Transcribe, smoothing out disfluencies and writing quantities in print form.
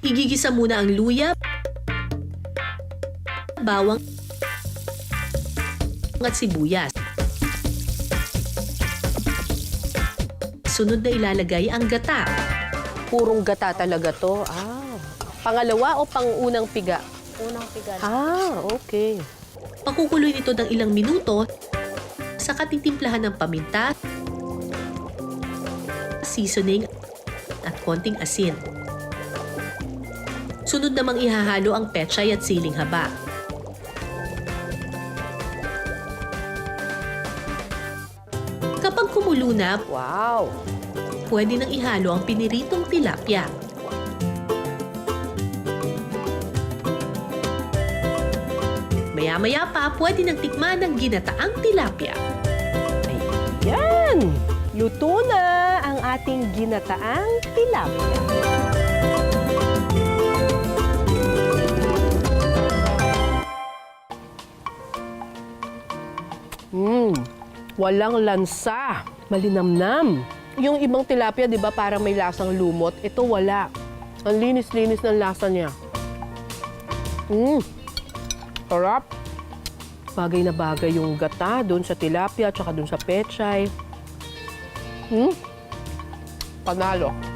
Igigisa muna ang luya, bawang at sibuyas. Sunod na ilalagay ang gata. Purong gata talaga to. Pangalawa o pangunang piga? Unang piga. Okay. Pakukuloy nito ng ilang minuto, saka titimplahan ng paminta, seasoning at konting asin. Sunod namang ihahalo ang pechay at siling haba. Kapag kumulo na, Wow! pwede nang ihalo ang piniritong tilapia. Maya-maya pa, pwede nang tikman ang ginataang tilapia. Yan! Luto na ang ating ginataang tilapia. Walang lansa. Malinamnam. Yung ibang tilapia, di ba, parang may lasang lumot. Ito wala. Ang linis-linis ng lasa niya. Sarap. Bagay na bagay yung gata doon sa tilapia at saka doon sa pechay. Panalo.